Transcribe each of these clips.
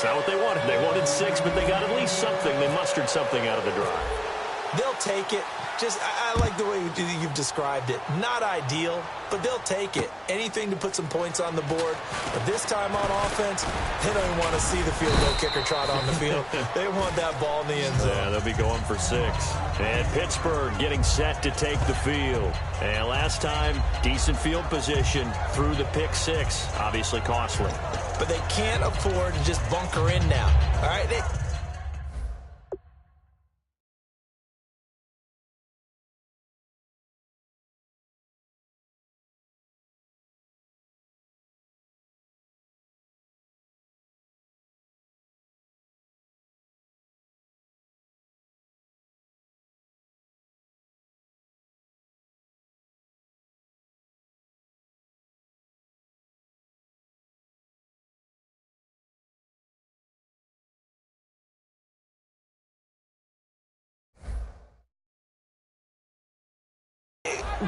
That's not what they wanted. They wanted 6, but they got at least something. They mustered something out of the drive. They'll take it. I like the way you've described it. Not ideal, but they'll take it. Anything to put some points on the board. But this time on offense, they don't even want to see the field goal kicker trot on the field. They want that ball in the end zone. Yeah, they'll be going for 6. And Pittsburgh getting set to take the field. And last time, decent field position through the pick 6. Obviously costly. But they can't afford to just bunker in now. All right?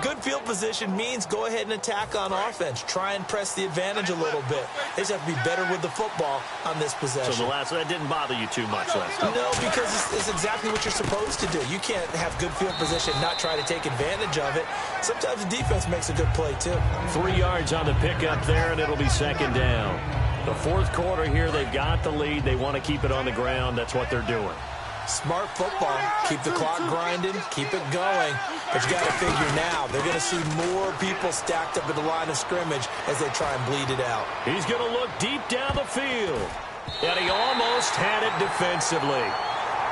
Good field position means go ahead and attack on offense. Try and press the advantage a little bit. They just have to be better with the football on this possession. So that didn't bother you too much last time? No, because it's exactly what you're supposed to do. You can't have good field position and not try to take advantage of it. Sometimes the defense makes a good play, too. 3 yards on the pickup there, and it'll be 2nd down. The 4th quarter here, they've got the lead. They want to keep it on the ground. That's what they're doing. Smart football. Keep the clock grinding. Keep it going. But you got to figure now, they're going to see more people stacked up at the line of scrimmage as they try and bleed it out. He's going to look deep down the field. And he almost had it defensively.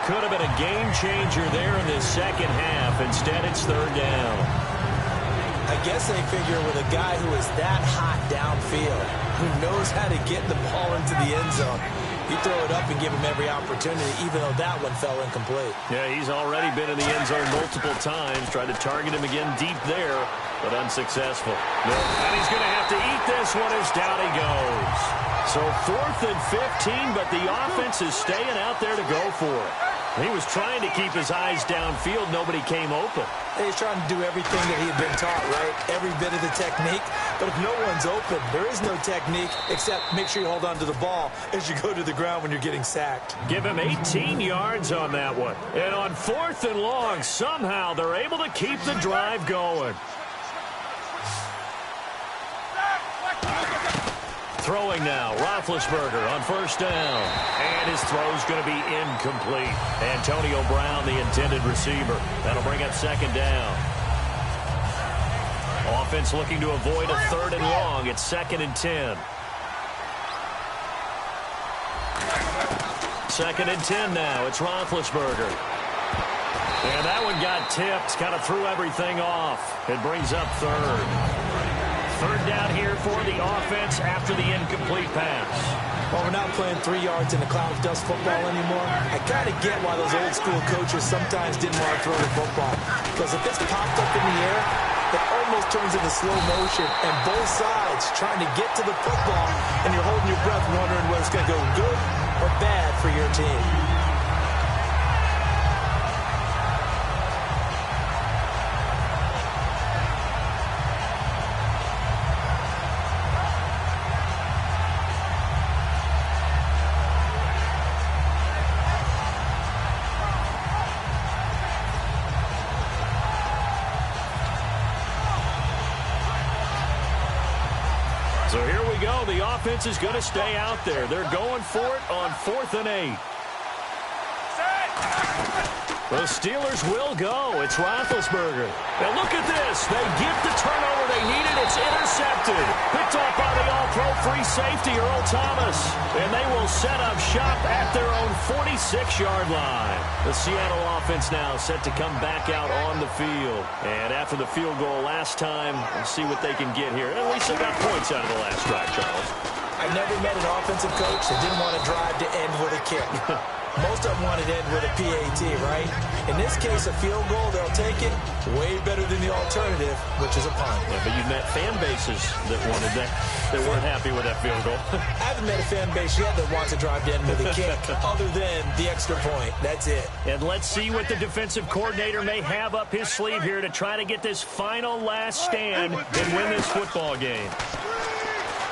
Could have been a game changer there in this second half. Instead, it's 3rd down. I guess they figure with a guy who is that hot downfield, who knows how to get the ball into the end zone, you throw it up and give him every opportunity, even though that one fell incomplete. Yeah, he's already been in the end zone multiple times. Tried to target him again deep there, but unsuccessful. And he's going to have to eat this one as down he goes. So 4th and 15, but the offense is staying out there to go for it. He was trying to keep his eyes downfield. Nobody came open. He's trying to do everything that he had been taught, right? Every bit of the technique. But if no one's open, there is no technique except make sure you hold on to the ball as you go to the ground when you're getting sacked. Give him 18 yards on that one. And on 4th and long, somehow they're able to keep the drive going. Throwing now, Roethlisberger on 1st down. And his throw's going to be incomplete. Antonio Brown, the intended receiver. That'll bring up 2nd down. Offense looking to avoid a 3rd and long. It's 2nd and 10. 2nd and 10 now. It's Roethlisberger. And that one got tipped. Kind of threw everything off. It brings up 3rd. 3rd down here for the offense after the incomplete pass. Well, we're not playing 3 yards in a cloud of dust football anymore. I kind of get why those old school coaches sometimes didn't want to throw the football. Because if it's popped up in the air, it almost turns into slow motion. And both sides trying to get to the football, and you're holding your breath wondering whether it's going to go good or bad for your team. So here we go. The offense is going to stay out there. They're going for it on 4th and 8. The Steelers will go. It's Roethlisberger. And look at this. They get the turnover they needed. It's intercepted. Picked off by the all-pro free safety, Earl Thomas. And they will set up shop at their own 46-yard line. The Seattle offense now set to come back out on the field. And after the field goal last time, we'll see what they can get here. At least they got points out of the last drive, Charles. I've never met an offensive coach that didn't want to drive to end with a kick. Most of them wanted to end with a PAT, right? In this case, a field goal, they'll take it. Way better than the alternative, which is a punt. Yeah, but you've met fan bases that wanted that. They weren't happy with that field goal. I haven't met a fan base yet that wants to drive to end with a kick other than the extra point. That's it. And let's see what the defensive coordinator may have up his sleeve here to try to get this final last stand and win this football game.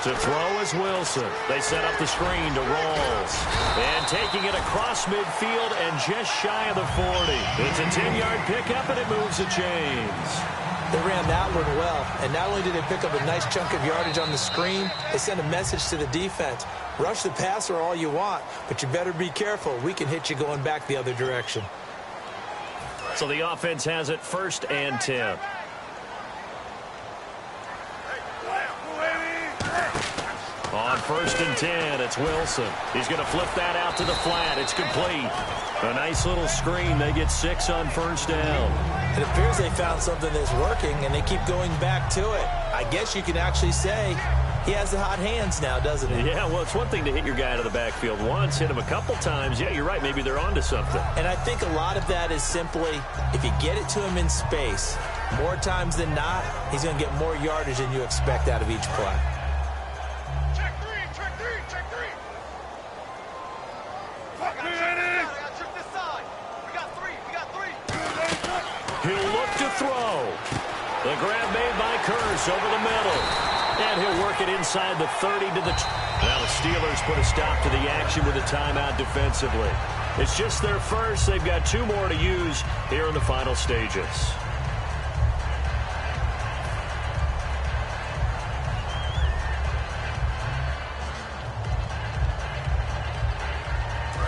To throw is Wilson. They set up the screen to Rawls. And taking it across midfield and just shy of the 40. It's a 10-yard pickup, and it moves the chains. They ran that one well, and not only did they pick up a nice chunk of yardage on the screen, they sent a message to the defense. Rush the passer all you want, but you better be careful. We can hit you going back the other direction. So the offense has it 1st and 10. On 1st and 10, it's Wilson. He's going to flip that out to the flat. It's complete. A nice little screen. They get 6 on 1st down. It appears they found something that's working, and they keep going back to it. I guess you can actually say he has the hot hands now, doesn't he? Yeah, well, it's one thing to hit your guy out of the backfield once, hit him a couple times. Yeah, you're right. Maybe they're onto something. And I think a lot of that is simply if you get it to him in space, more times than not, he's going to get more yardage than you expect out of each play. He'll look to throw. The grab made by Curse over the middle. And he'll work it inside the 30 to the... Now the Steelers put a stop to the action with a timeout defensively. It's just their first. They've got 2 more to use here in the final stages.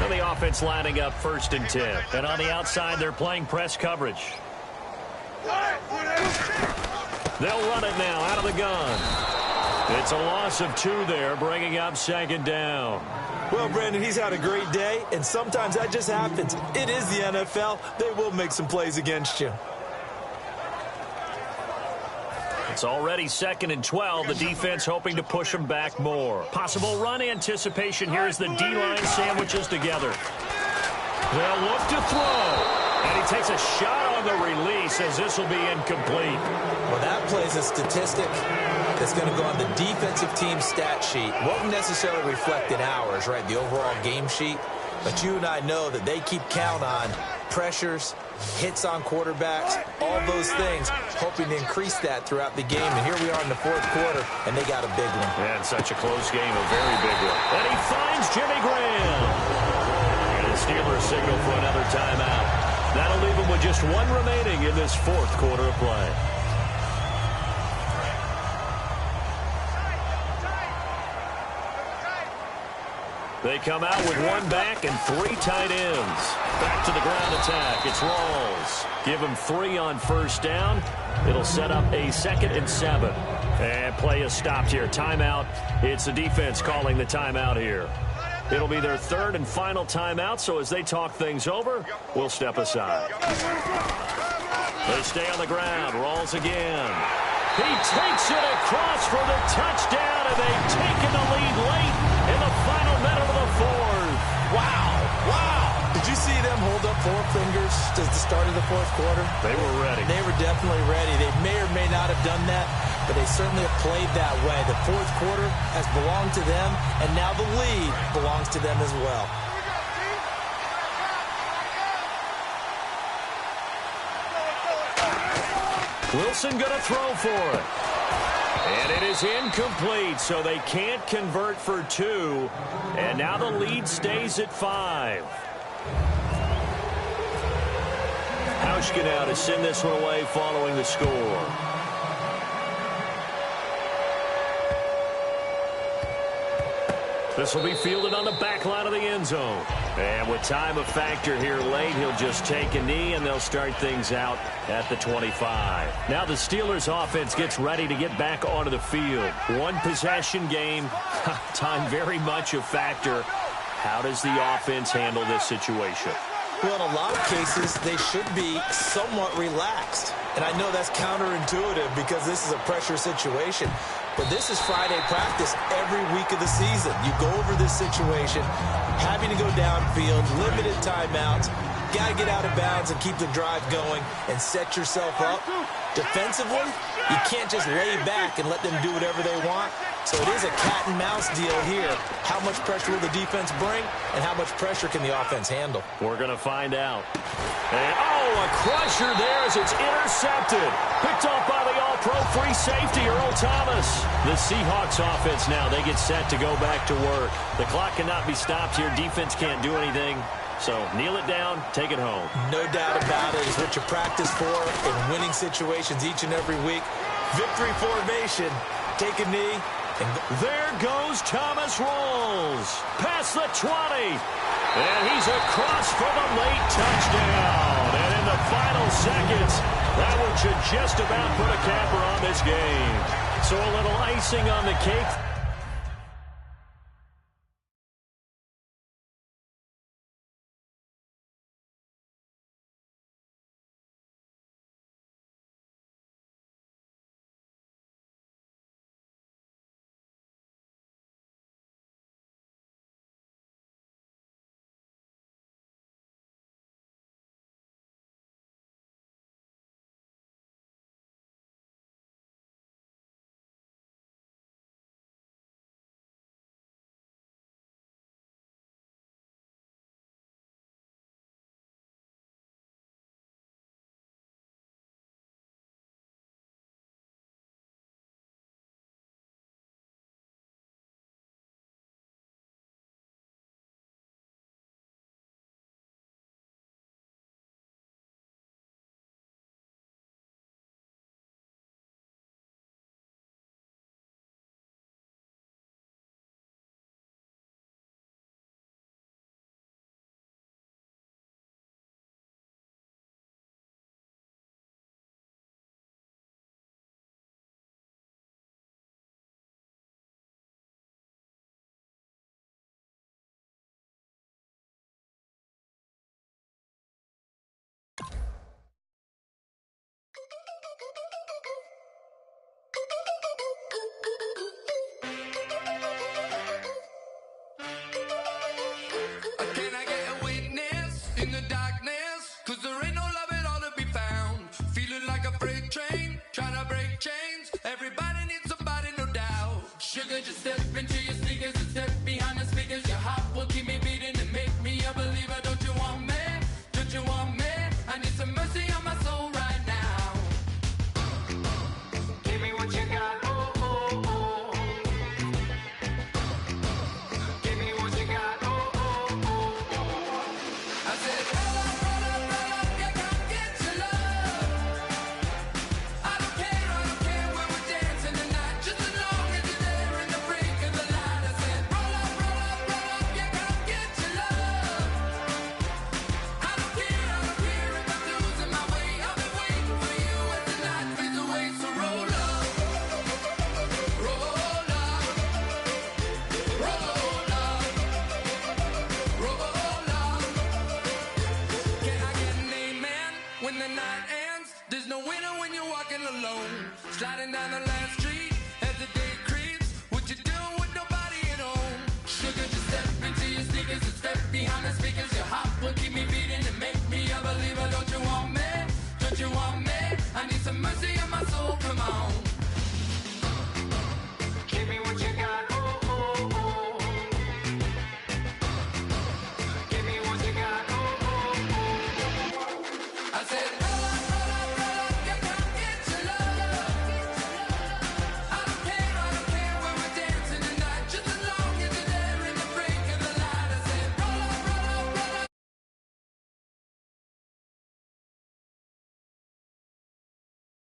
Now the offense lining up 1st and 10. And on the outside, they're playing press coverage. They'll run it now out of the gun. It's a loss of 2 there, bringing up 2nd down. Well, Brandon, he's had a great day, and sometimes that just happens. It is the NFL. They will make some plays against you. It's already 2nd and 12. The defense hoping to push them back more. Possible run anticipation here as the D-line sandwiches together. They'll look to throw. And he takes a shot on the release as this will be incomplete. Well, that plays a statistic that's going to go on the defensive team stat sheet. Won't necessarily reflect in ours, right, the overall game sheet. But you and I know that they keep count on pressures, hits on quarterbacks, all those things, hoping to increase that throughout the game. And here we are in the 4th quarter, and they got a big one. And such a close game, a very big one. And he finds Jimmy Graham. And the Steelers signal for another timeout. That'll leave them with just 1 remaining in this 4th quarter of play. They come out with 1 back and 3 tight ends. Back to the ground attack. It's Rawls. Give him 3 on 1st down. It'll set up a 2nd and 7. And play is stopped here. Timeout. It's the defense calling the timeout here. It'll be their 3rd and final timeout, so as they talk things over, we'll step aside. They stay on the ground. Rawls again. He takes it across for the touchdown, and they've taken the lead late in the final minute of the 4th. Wow. Did you see them hold up 4 fingers at the start of the 4th quarter? They were ready. They were definitely ready. They may or may not have done that, but they certainly have played that way. The 4th quarter has belonged to them, and now the lead belongs to them as well. Wilson going to throw for it. And it is incomplete, so they can't convert for 2. And now the lead stays at 5. Hauschka now to send this one away following the score. This will be fielded on the back line of the end zone. And with time a factor here late, he'll just take a knee, and they'll start things out at the 25. Now the Steelers offense gets ready to get back onto the field. 1 possession game. Time very much a factor. How does the offense handle this situation? Well, in a lot of cases, they should be somewhat relaxed. And I know that's counterintuitive because this is a pressure situation. But this is Friday practice every week of the season. You go over this situation, having to go downfield, limited timeouts, got to get out of bounds and keep the drive going and set yourself up Defensively, you can't just lay back and let them do whatever they want. So it is a cat and mouse deal here. How much pressure will the defense bring, and how much pressure can the offense handle? We're going to find out. And, a crusher there as it's intercepted. Picked off by the all-pro free safety, Earl Thomas. The Seahawks offense now, they get set to go back to work. The clock cannot be stopped here. Defense can't do anything. So kneel it down, take it home. No doubt about it. It's what you practice for in winning situations each and every week. Victory formation. Take a knee. And there goes Thomas Rolls. Past the 20. And he's across for the late touchdown. And in the final seconds, that one should just about put a capper on this game. So a little icing on the cake.